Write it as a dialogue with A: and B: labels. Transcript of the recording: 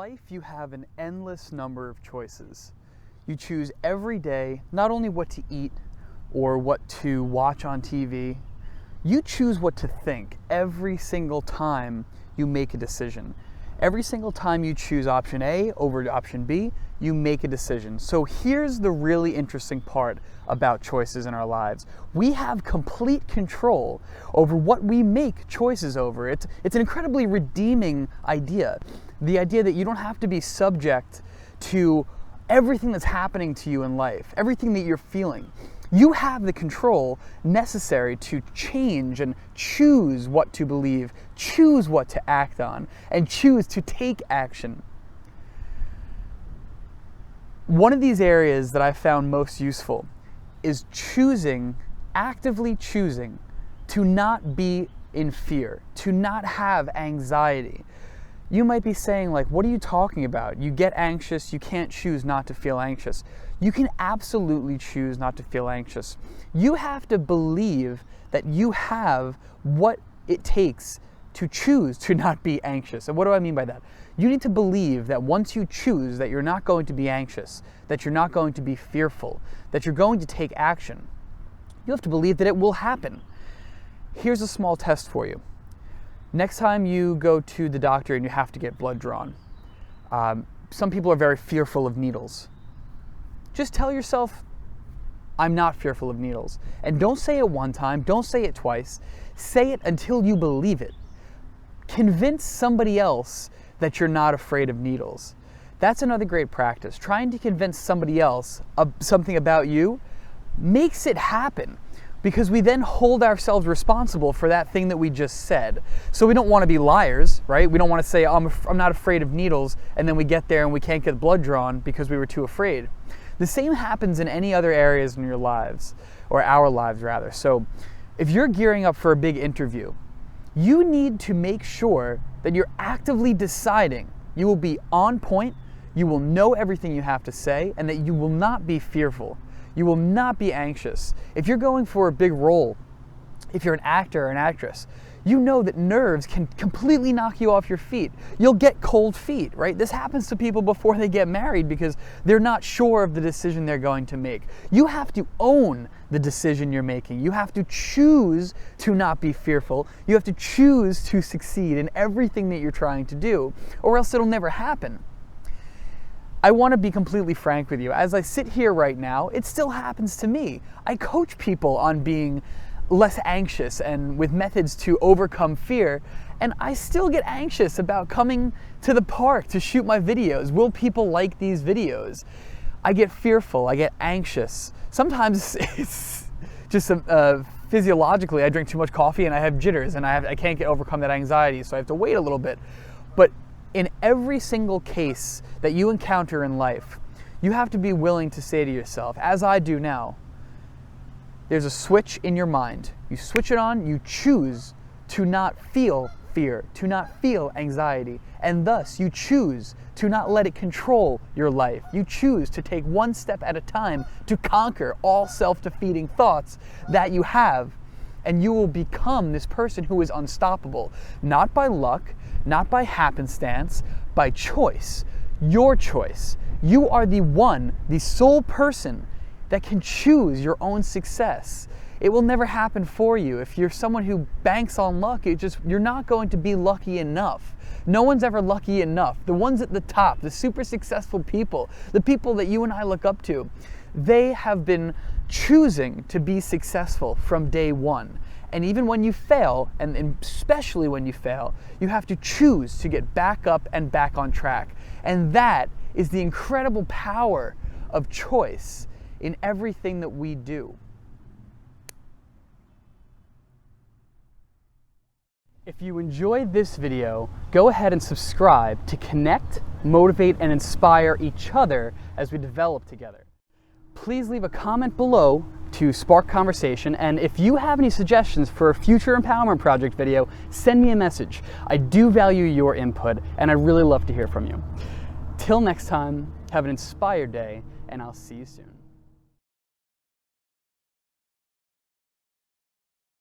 A: life, you have an endless number of choices. You choose every day not only what to eat or what to watch on TV, you choose what to think every single time you make a decision. Every single time you choose option A over option B, you make a decision. So here's the really interesting part about choices in our lives. We have complete control over what we make choices over. It's an incredibly redeeming idea. The idea that you don't have to be subject to everything that's happening to you in life, everything that you're feeling. You have the control necessary to change and choose what to believe, choose what to act on, and choose to take action. One of these areas that I found most useful is actively choosing to not be in fear, to not have anxiety. You might be saying, like, what are you talking about? You get anxious, you can't choose not to feel anxious. You can absolutely choose not to feel anxious. You have to believe that you have what it takes to choose to not be anxious. And what do I mean by that? You need to believe that once you choose that you're not going to be anxious, that you're not going to be fearful, that you're going to take action, you have to believe that it will happen. Here's a small test for you. Next time you go to the doctor and you have to get blood drawn, some people are very fearful of needles. Just tell yourself, I'm not fearful of needles. And don't say it one time, don't say it twice. Say it until you believe it. Convince somebody else that you're not afraid of needles. That's another great practice. Trying to convince somebody else of something about you makes it happen, because we then hold ourselves responsible for that thing that we just said. So we don't want to be liars, right? We don't want to say, I'm not afraid of needles, and then we get there and we can't get blood drawn because we were too afraid. The same happens in any other areas in your lives, or our lives rather. So if you're gearing up for a big interview, you need to make sure that you're actively deciding you will be on point, you will know everything you have to say, and that you will not be fearful. You will not be anxious. If you're going for a big role, if you're an actor or an actress, you know that nerves can completely knock you off your feet. You'll get cold feet, right? This happens to people before they get married because they're not sure of the decision they're going to make. You have to own the decision you're making. You have to choose to not be fearful. You have to choose to succeed in everything that you're trying to do, or else it'll never happen. I want to be completely frank with you. As I sit here right now, it still happens to me. I coach people on being less anxious and with methods to overcome fear, and I still get anxious about coming to the park to shoot my videos. Will people like these videos? I get fearful, I get anxious. Sometimes it's just physiologically, I drink too much coffee and I have jitters and I can't overcome that anxiety, so I have to wait a little bit. But in every single case that you encounter in life, you have to be willing to say to yourself, as I do now, there's a switch in your mind. You switch it on, you choose to not feel fear, to not feel anxiety, and thus you choose to not let it control your life. You choose to take one step at a time to conquer all self-defeating thoughts that you have, and you will become this person who is unstoppable, not by luck, not by happenstance, by choice. Your choice. You are the sole person that can choose your own success. It will never happen for you. If you're someone who banks on luck, you're not going to be lucky enough. No one's ever lucky enough. The ones at the top, the super successful people, the people that you and I look up to, they have been choosing to be successful from day one. And even when you fail, and especially when you fail, you have to choose to get back up and back on track. And that is the incredible power of choice in everything that we do. If you enjoyed this video, go ahead and subscribe to connect, motivate, and inspire each other as we develop together. Please leave a comment below to spark conversation, and if you have any suggestions for a future empowerment project video, send me a message. I do value your input, and I really love to hear from you. Till next time, have an inspired day, and I'll see you soon.